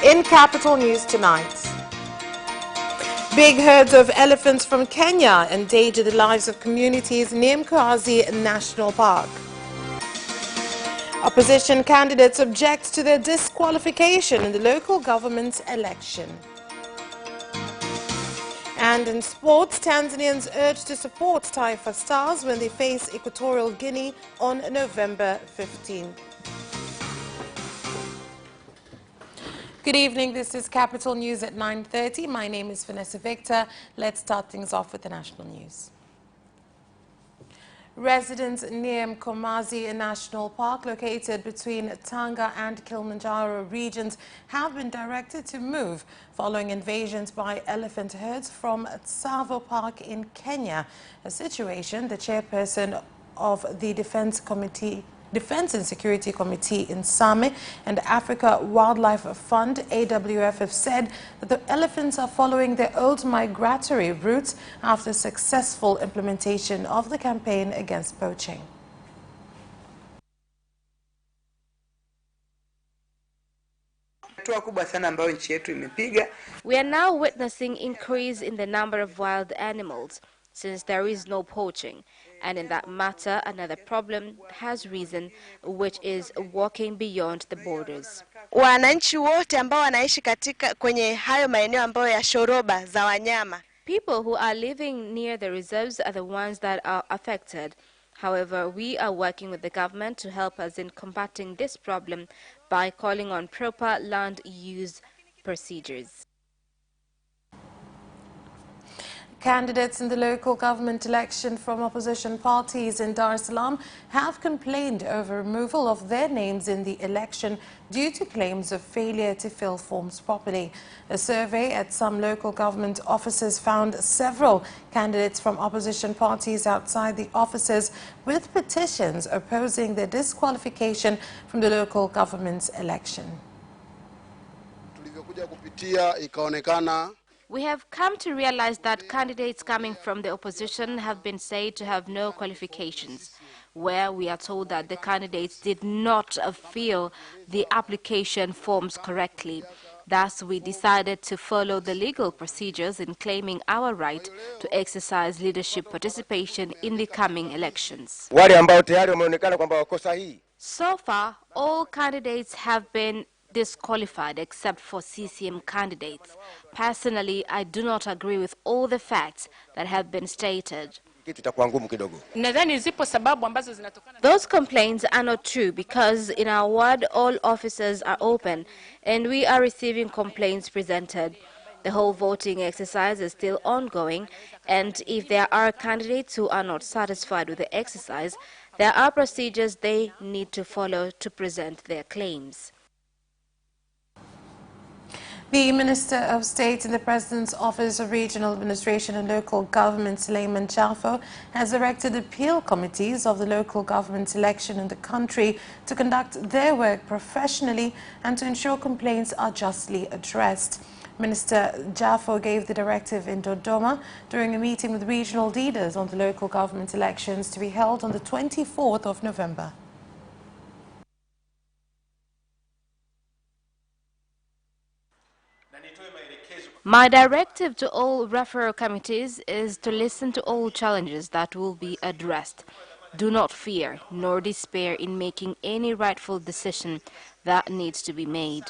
In Capital News tonight, big herds of elephants from Kenya endanger the lives of communities near Mkoazi National Park. Opposition candidates object to their disqualification in the local government election. And in sports, Tanzanians urged to support Taifa Stars when they face Equatorial Guinea on November 15. Good evening. This is Capital News at 9:30. My name is Vanessa Victor. Let's start things off with the national news. Residents near Mkomazi National Park, located between Tanga and Kilimanjaro regions, have been directed to move following invasions by elephant herds from Tsavo Park in Kenya, a situation the chairperson of the Defense and Security Committee in SAME and Africa Wildlife Fund, AWF, have said that the elephants are following their old migratory routes after successful implementation of the campaign against poaching. We are now witnessing increase in the number of wild animals since there is no poaching. And in that matter, another problem has risen, which is walking beyond the borders. Wananchi wote ambao wanaishi katika kwenye hayo maeneo ambayo ya shoroba za wanyama. People who are living near the reserves are the ones that are affected. However, we are working with the government to help us in combating this problem by calling on proper land use procedures. Candidates in the local government election from opposition parties in Dar es Salaam have complained over removal of their names in the election due to claims of failure to fill forms properly. A survey at some local government offices found several candidates from opposition parties outside the offices with petitions opposing their disqualification from the local government election. We have come to realize that candidates coming from the opposition have been said to have no qualifications, where we are told that the candidates did not fill the application forms correctly. Thus, we decided to follow the legal procedures in claiming our right to exercise leadership participation in the coming elections. So far, all candidates have been disqualified except for CCM candidates. Personally, I do not agree with all the facts that have been stated. Those complaints are not true because in our ward all offices are open and we are receiving complaints presented. The whole voting exercise is still ongoing, and if there are candidates who are not satisfied with the exercise, there are procedures they need to follow to present their claims. The Minister of State in the President's Office of Regional Administration and Local Government, Suleiman Jafo, has directed appeal committees of the local government election in the country to conduct their work professionally and to ensure complaints are justly addressed. Minister Jafo gave the directive in Dodoma during a meeting with regional leaders on the local government elections to be held on the 24th of November. My directive to all referral committees is to listen to all challenges that will be addressed. Do not fear nor despair in making any rightful decision that needs to be made.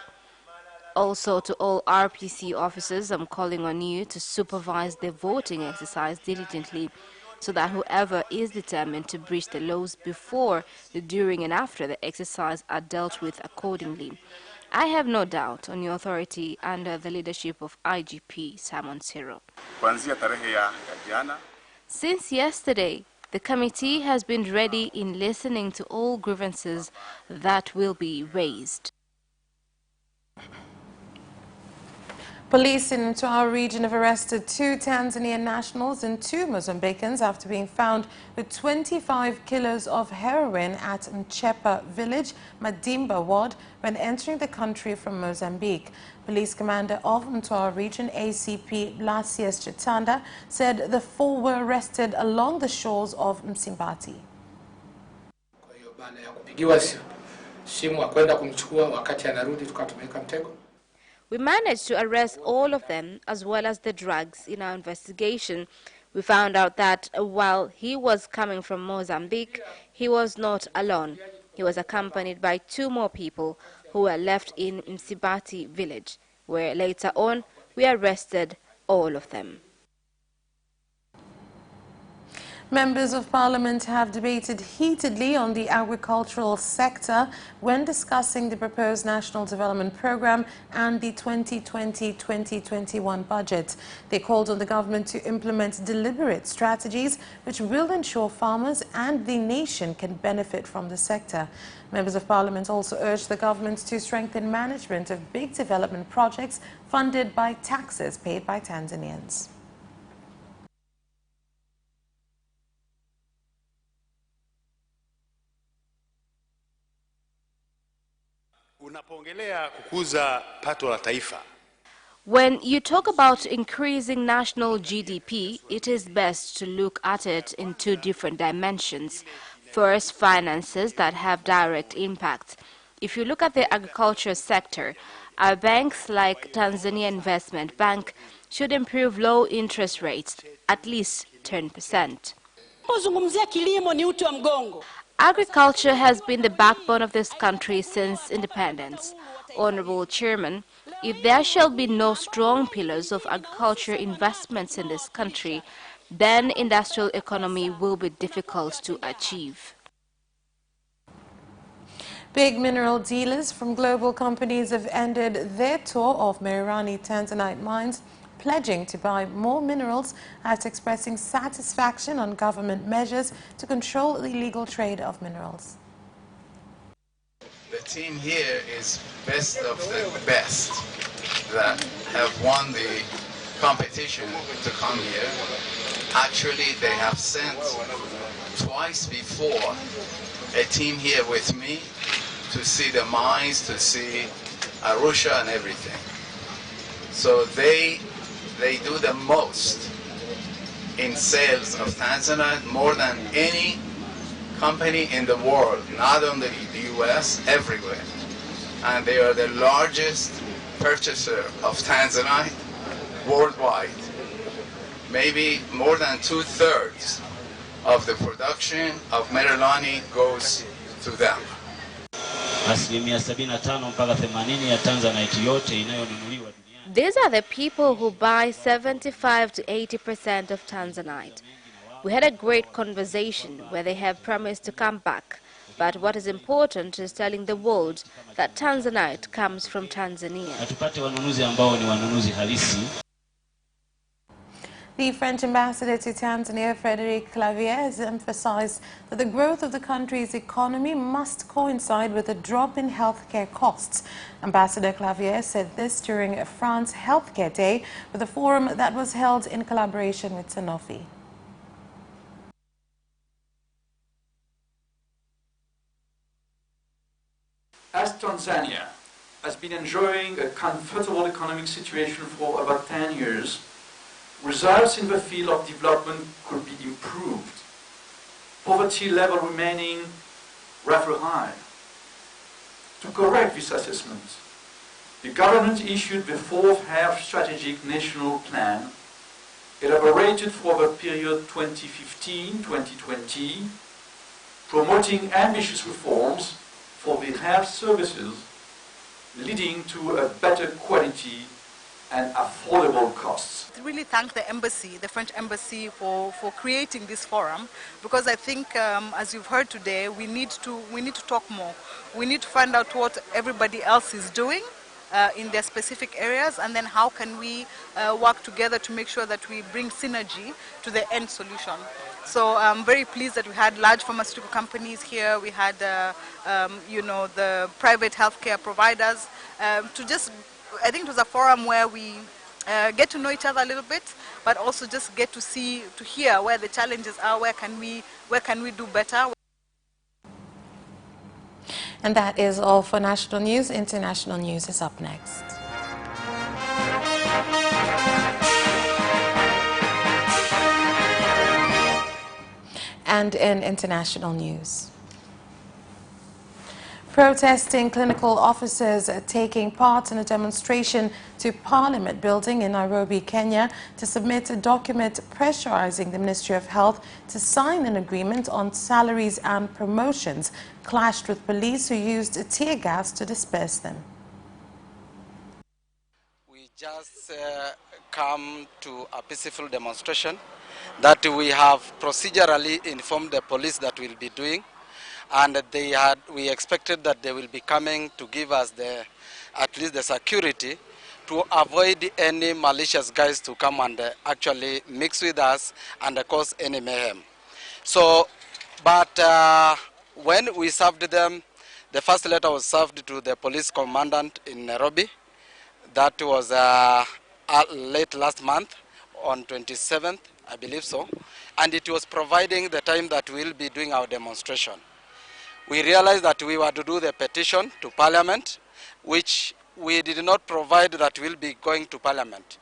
Also, to all RPC officers, I'm calling on you to supervise the voting exercise diligently so that whoever is determined to breach the laws before, during and after the exercise are dealt with accordingly. I have no doubt on your authority under the leadership of IGP Simon Siro. Since yesterday, the committee has been ready in listening to all grievances that will be raised. Police in Mtwara region have arrested 2 Tanzanian nationals and 2 Mozambicans after being found with 25 kilos of heroin at Mchepa village, Madimba ward, when entering the country from Mozambique. Police commander of Mtwara region, ACP Blasius Chitanda, said the 4 were arrested along the shores of Msimbati. We managed to arrest all of them as well as the drugs. In our investigation, we found out that while he was coming from Mozambique, he was not alone. He was accompanied by 2 more people who were left in Msibati village, where later on we arrested all of them. Members of Parliament have debated heatedly on the agricultural sector when discussing the proposed National Development Programme and the 2020-2021 budget. They called on the government to implement deliberate strategies which will ensure farmers and the nation can benefit from the sector. Members of Parliament also urged the government to strengthen management of big development projects funded by taxes paid by Tanzanians. Unapoongelea kukuza pato la taifa. When you talk about increasing national GDP, it is best to look at it in 2 different dimensions. First, finances that have direct impact. If you look at the agriculture sector, our banks like Tanzania Investment Bank should improve low interest rates, at least 10%. Agriculture has been the backbone of this country since independence. Honorable Chairman, if there shall be no strong pillars of agriculture investments in this country, then industrial economy will be difficult to achieve. Big mineral dealers from global companies have ended their tour of Mererani Tanzanite mines, pledging to buy more minerals after expressing satisfaction on government measures to control the illegal trade of minerals. The team here is best of the best that have won the competition to come here. Actually, they have sent twice before a team here with me to see the mines, to see Arusha and everything. So they do the most in sales of Tanzanite, more than any company in the world, not only the US, everywhere. And they are the largest purchaser of Tanzanite worldwide. Maybe more than 2/3 of the production of Mererani goes to them. Asilimia 75 mpaka 80 ya Tanzanite yote inayonunuliwa. These are the people who buy 75 to 80% of Tanzanite. We had a great conversation where they have promised to come back. But what is important is telling the world that Tanzanite comes from Tanzania. Tupate wanunuzi ambao ni wanunuzi halisi. The French ambassador to Tanzania, Frédéric Clavier, has emphasized that the growth of the country's economy must coincide with a drop in healthcare costs. Ambassador Clavier said this during France Healthcare Day with a forum that was held in collaboration with Sanofi. As Tanzania has been enjoying a comfortable economic situation for about 10 years, results in the field of development could be improved, poverty level remaining rather high. To correct this assessment, the government issued the 4th Health Strategic National Plan, elaborated for the period 2015-2020, promoting ambitious reforms for the health services, leading to a better quality and affordable costs. I really thank the embassy, the French embassy, for creating this forum, because I think, as you've heard today, we need to talk more. We need to find out what everybody else is doing in their specific areas, and then how can we work together to make sure that we bring synergy to the end solution. So I'm very pleased that we had large pharmaceutical companies here. We had, the private healthcare providers. I think it was a forum where we get to know each other a little bit, but also just get to hear where the challenges are, where can we do better. And that is all for national news. International news is up next. And in international news, Protesting clinical officers are taking part in a demonstration to Parliament building in Nairobi, Kenya, to submit a document pressurizing the Ministry of Health to sign an agreement on salaries and promotions, clashed with police who used tear gas to disperse them. We just come to a peaceful demonstration that we have procedurally informed the police that we'll be doing. And we expected that they will be coming to give us at least the security to avoid any malicious guys to come and actually mix with us and cause any mayhem. So, but when we served them, the first letter was served to the police commandant in Nairobi. That was late last month on 27th, I believe so. And it was providing the time that we'll be doing our demonstration. We realized that we were to do the petition to Parliament, which we did not provide that we'll be going to Parliament.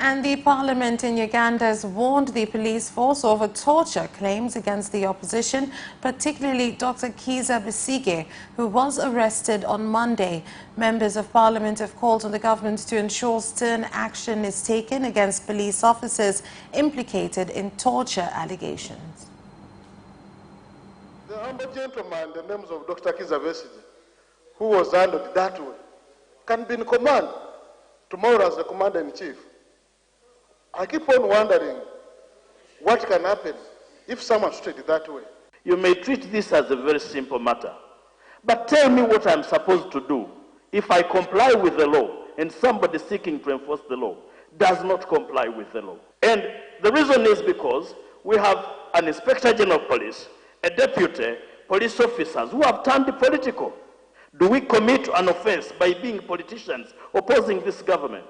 And the parliament in Uganda has warned the police force over torture claims against the opposition, particularly Dr. Kizza Besigye, who was arrested on Monday. Members of parliament have called on the government to ensure stern action is taken against police officers implicated in torture allegations. The humble gentleman, the names of Dr. Kizza Besigye, who was handled that way, can be in command tomorrow as the commander-in-chief. I keep on wondering what can happen if someone's treated that way. You may treat this as a very simple matter, but tell me what I'm supposed to do if I comply with the law and somebody seeking to enforce the law does not comply with the law. And the reason is because we have an Inspector General of Police, a deputy, police officers who have turned political. Do we commit an offense by being politicians opposing this government?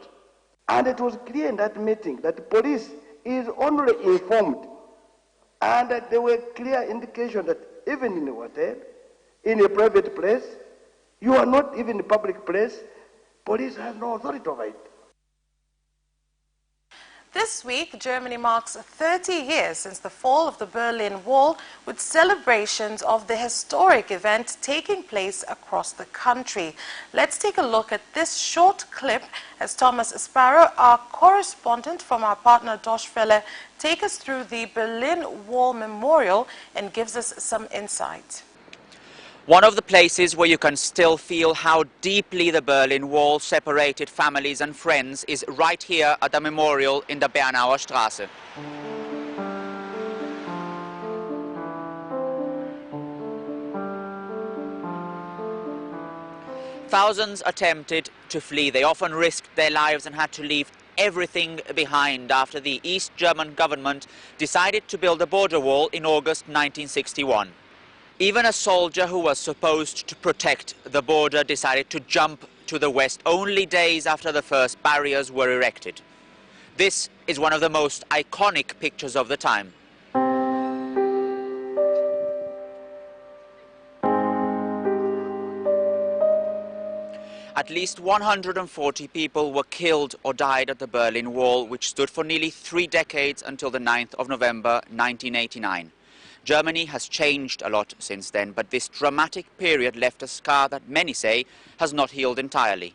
And it was clear in that meeting that the police is only informed, and that there were clear indications that even in a hotel, in a private place, you are not even in a public place, police has no authority over it. This week, Germany marks 30 years since the fall of the Berlin Wall, with celebrations of the historic event taking place across the country. Let's take a look at this short clip as Thomas Sparrow, our correspondent from our partner Deutsche Welle, takes us through the Berlin Wall Memorial and gives us some insight. One of the places where you can still feel how deeply the Berlin Wall separated families and friends is right here at the memorial in the Bernauer Straße. Thousands attempted to flee. They often risked their lives and had to leave everything behind after the East German government decided to build a border wall in August 1961. Even a soldier who was supposed to protect the border decided to jump to the west only days after the first barriers were erected. This is one of the most iconic pictures of the time. At least 140 people were killed or died at the Berlin Wall, which stood for nearly 3 decades until the 9th of November 1989. Germany has changed a lot since then, but this dramatic period left a scar that many say has not healed entirely.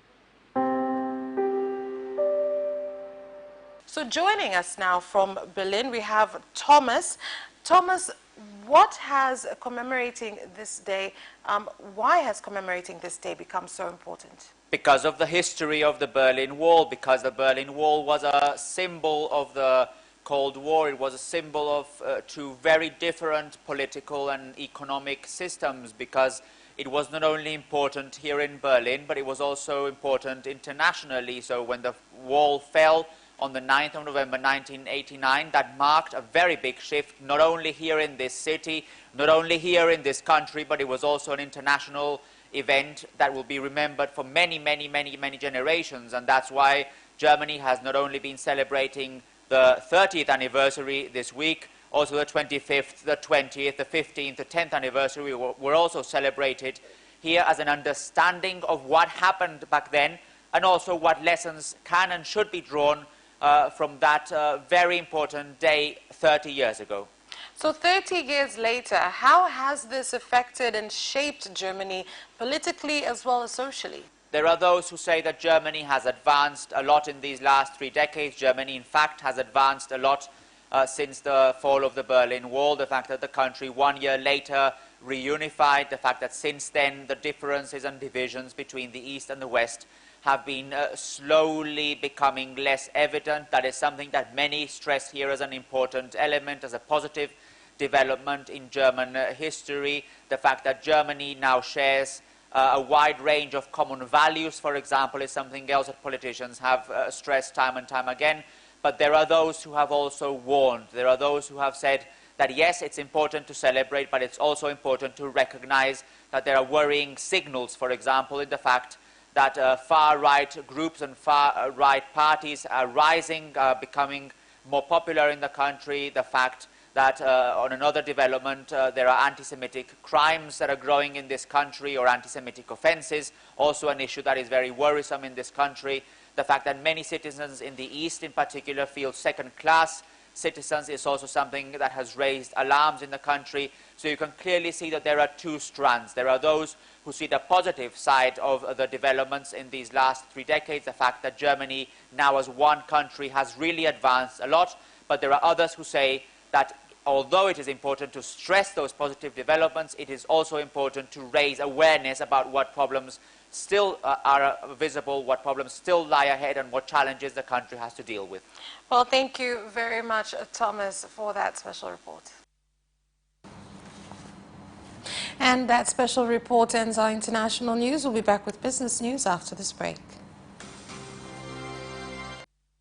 So joining us now from Berlin, we have Thomas. Thomas, what has commemorating this day, why has commemorating this day become so important? Because of the history of the Berlin Wall, because the Berlin Wall was a symbol of the Cold War. It was a symbol of two very different political and economic systems, because it was not only important here in Berlin, but it was also important internationally. So when the wall fell on the 9th of November 1989, that marked a very big shift, not only here in this city, not only here in this country, but it was also an international event that will be remembered for many, many, many, many generations. And that's why Germany has not only been celebrating the 30th anniversary this week, also the 25th, the 20th, the 15th, the 10th anniversary were also celebrated here as an understanding of what happened back then, and also what lessons can and should be drawn from that very important day 30 years ago. So 30 years later, how has this affected and shaped Germany politically as well as socially? There are those who say that Germany has advanced a lot in these last 3 decades. Germany, in fact, has advanced a lot since the fall of the Berlin Wall. The fact that the country 1 year later reunified, the fact that since then the differences and divisions between the East and the West have been slowly becoming less evident. That is something that many stress here as an important element, as a positive development in German history. The fact that Germany now shares a wide range of common values, for example, is something else that politicians have stressed time and time again. But there are those who have also warned. There are those who have said that yes, it's important to celebrate, but it's also important to recognize that there are worrying signals, for example, in the fact that far-right groups and far-right parties are rising, becoming more popular in the country. The fact that on another development, there are anti-Semitic crimes that are growing in this country, or anti-Semitic offenses, also an issue that is very worrisome in this country. The fact that many citizens in the East in particular feel second-class citizens is also something that has raised alarms in the country. So you can clearly see that there are two strands. There are those who see the positive side of the developments in these last 3 decades, the fact that Germany now as one country has really advanced a lot. But there are others who say that although it is important to stress those positive developments, it is also important to raise awareness about what problems still are visible, what problems still lie ahead, and what challenges the country has to deal with. Well, thank you very much, Thomas, for that special report. And that special report ends our international news. We'll be back with business news after this break.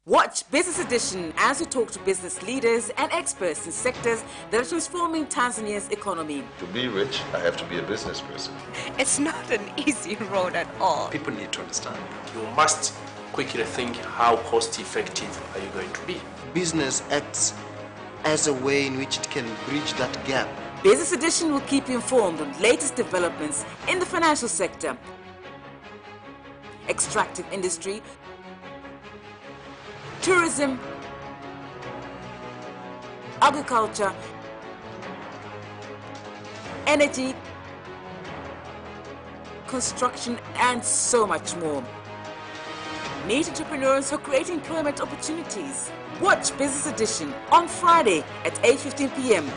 Watch Business Edition as we talk to business leaders and experts in sectors that are transforming Tanzania's economy. To be rich, I have to be a business person. It's not an easy road at all. People need to understand. You must quickly think, how cost effective are you going to be? Business acts as a way in which it can bridge that gap. Business Edition will keep you informed on latest developments in the financial sector, extractive industry, tourism, agriculture, energy, construction, and so much more. Meet entrepreneurs who create employment opportunities. Watch Business Edition on Friday at 8:15 p.m.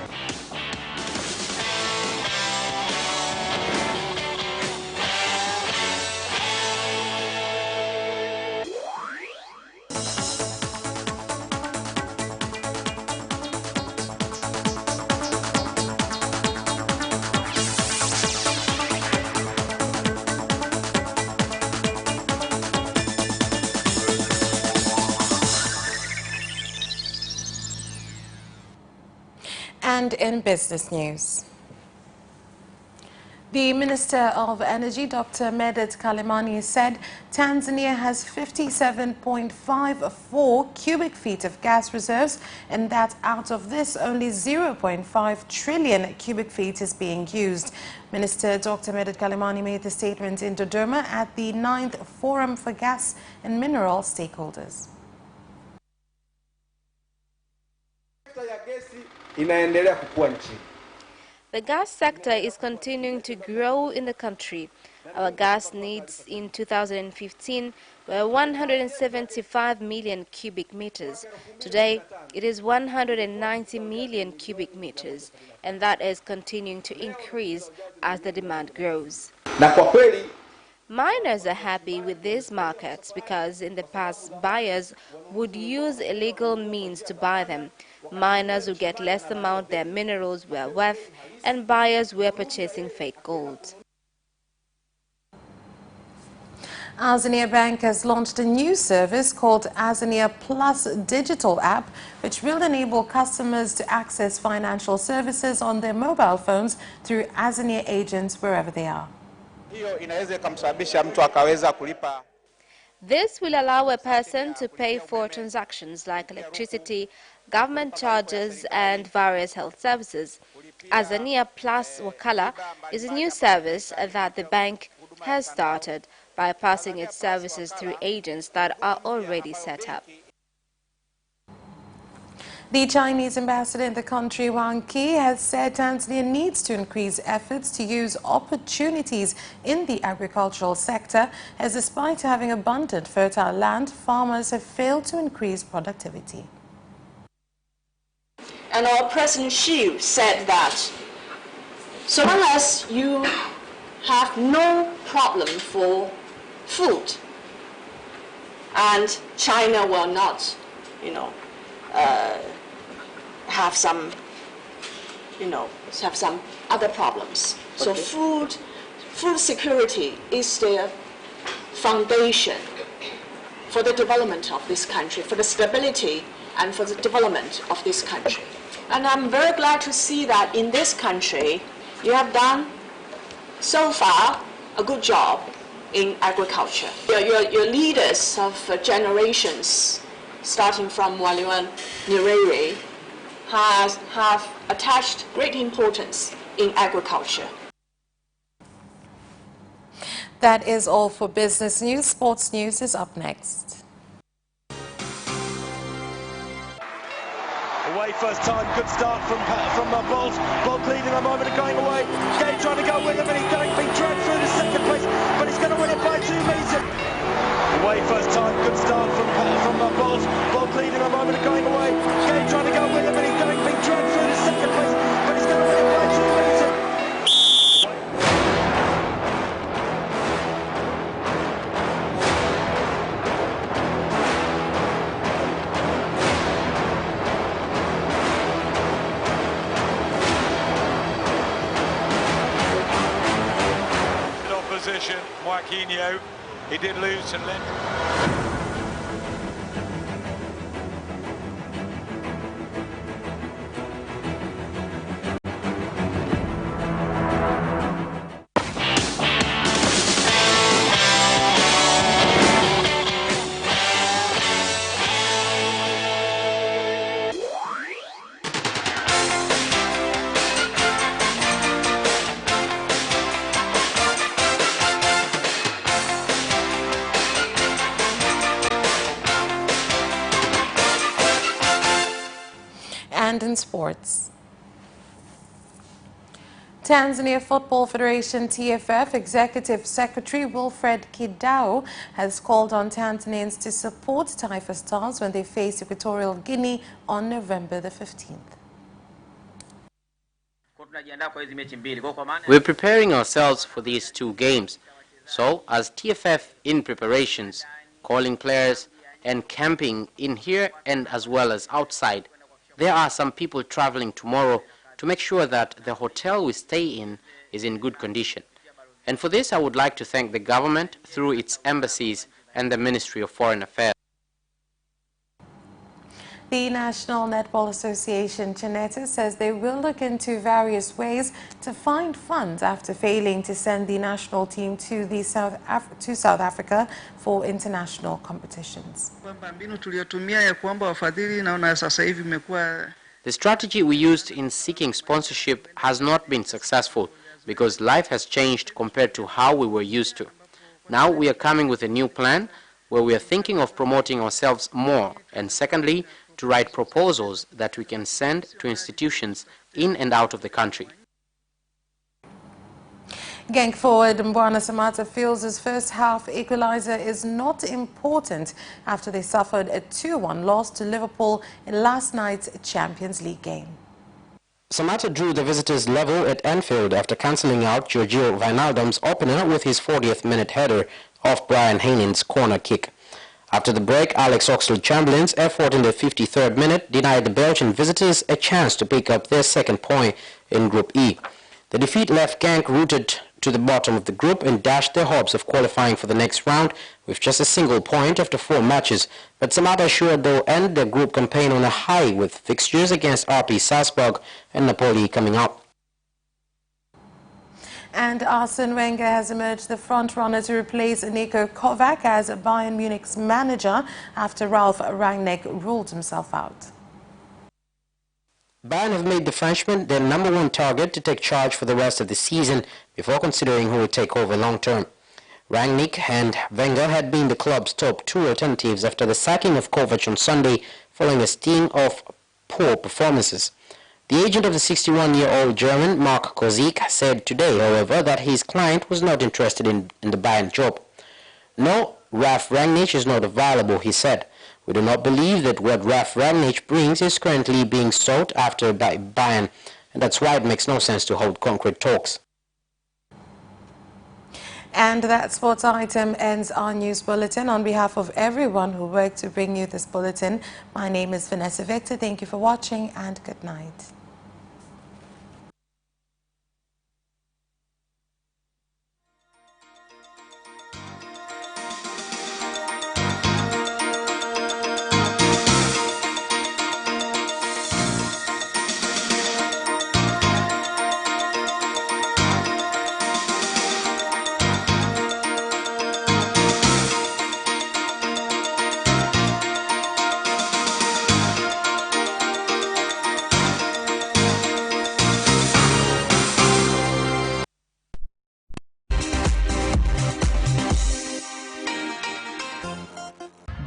And in business news, the Minister of Energy, Dr. Medad Kalemani, said Tanzania has 57.54 cubic feet of gas reserves, and that out of this, only 0.5 trillion cubic feet is being used. Minister Dr. Medad Kalemani made the statement in Dodoma at the 9th Forum for Gas and Mineral Stakeholders. The gas sector is continuing to grow in the country. Our gas needs in 2015 were 175 million cubic meters. Today, it is 190 million cubic meters, and that is continuing to increase as the demand grows. Miners are happy with these markets because in the past, buyers would use illegal means to buy them. Miners would get less amount their minerals were worth, and buyers were purchasing fake gold. Azania Bank has launched a new service called Azania Plus Digital App, which will enable customers to access financial services on their mobile phones through Azania agents wherever they are. This will allow a person to pay for transactions like electricity, government charges and various health services. Azania Plus Wakala is a new service that the bank has started by passing its services through agents that are already set up. The Chinese ambassador in the country, Wang Qi, has said Tanzania needs to increase efforts to use opportunities in the agricultural sector, as despite having abundant fertile land, farmers have failed to increase productivity. And our President Xi said that so long as you have no problem for food, and China will not, have some other problems. So food security is the foundation for the development of this country, for the stability and for the development of this country. And I'm very glad to see that in this country, you have done so far a good job in agriculture. Your leaders of generations, starting from Waliwan Nyerere, have attached great importance in agriculture. That is all for business news. Sports news is up next. Away first time, good start from Bolt. Bolt leading a moment of going away. Gay trying to go with him, and he's being dragged through the second place, but he's going to win it by 2 meters. Away first time, good start from Bolt. Bolt leading a moment of going away. Gay trying to go with him, and he's being dragged through the second place, but he's going to win it by 2 meters. Joaquinho, he did lose to Lend. And in sports. Tanzania Football Federation TFF Executive Secretary Wilfred Kidau has called on Tanzanians to support Taifa Stars when they face Equatorial Guinea on November the 15th. We're preparing ourselves for these 2 games. So, as TFF in preparations, calling players and camping in here and as well as outside, there are some people traveling tomorrow to make sure that the hotel we stay in is in good condition. And for this, I would like to thank the government through its embassies and the Ministry of Foreign Affairs. The National Netball Association, Chineta, says they will look into various ways to find funds after failing to send the national team to South Africa for international competitions. The strategy we used in seeking sponsorship has not been successful because life has changed compared to how we were used to. Now we are coming with a new plan where we are thinking of promoting ourselves more, and secondly, to write proposals that we can send to institutions in and out of the country. Genk forward Mbwana Samata feels his first half equaliser is not important after they suffered a 2-1 loss to Liverpool in last night's Champions League game. Samata drew the visitors level at Anfield after cancelling out Giorgio Wijnaldum's opener with his 40th minute header off Brian Hanin's corner kick. After the break, Alex Oxlade-Chamberlain's effort in the 53rd minute denied the Belgian visitors a chance to pick up their second point in Group E. The defeat left Genk rooted to the bottom of the group and dashed their hopes of qualifying for the next round with just a single point after 4 matches. But Samata assured they'll end their group campaign on a high with fixtures against RB Salzburg and Napoli coming up. And Arsene Wenger has emerged the front-runner to replace Niko Kovac as Bayern Munich's manager after Ralf Rangnick ruled himself out. Bayern have made the Frenchman their #1 target to take charge for the rest of the season before considering who will take over long-term. Rangnick and Wenger had been the club's top 2 alternatives after the sacking of Kovac on Sunday following a string of poor performances. The agent of the 61-year-old German, Mark Kozik, said today, however, that his client was not interested in the Bayern job. No, Ralf Rangnick is not available, he said. We do not believe that what Ralf Rangnick brings is currently being sought after by Bayern, and that's why it makes no sense to hold concrete talks. And that sports item ends our news bulletin. On behalf of everyone who worked to bring you this bulletin, my name is Vanessa Victor. Thank you for watching and good night.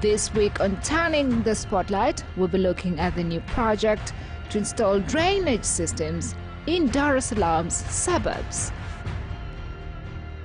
This week on Turning the Spotlight, we'll be looking at the new project to install drainage systems in Dar es Salaam's suburbs.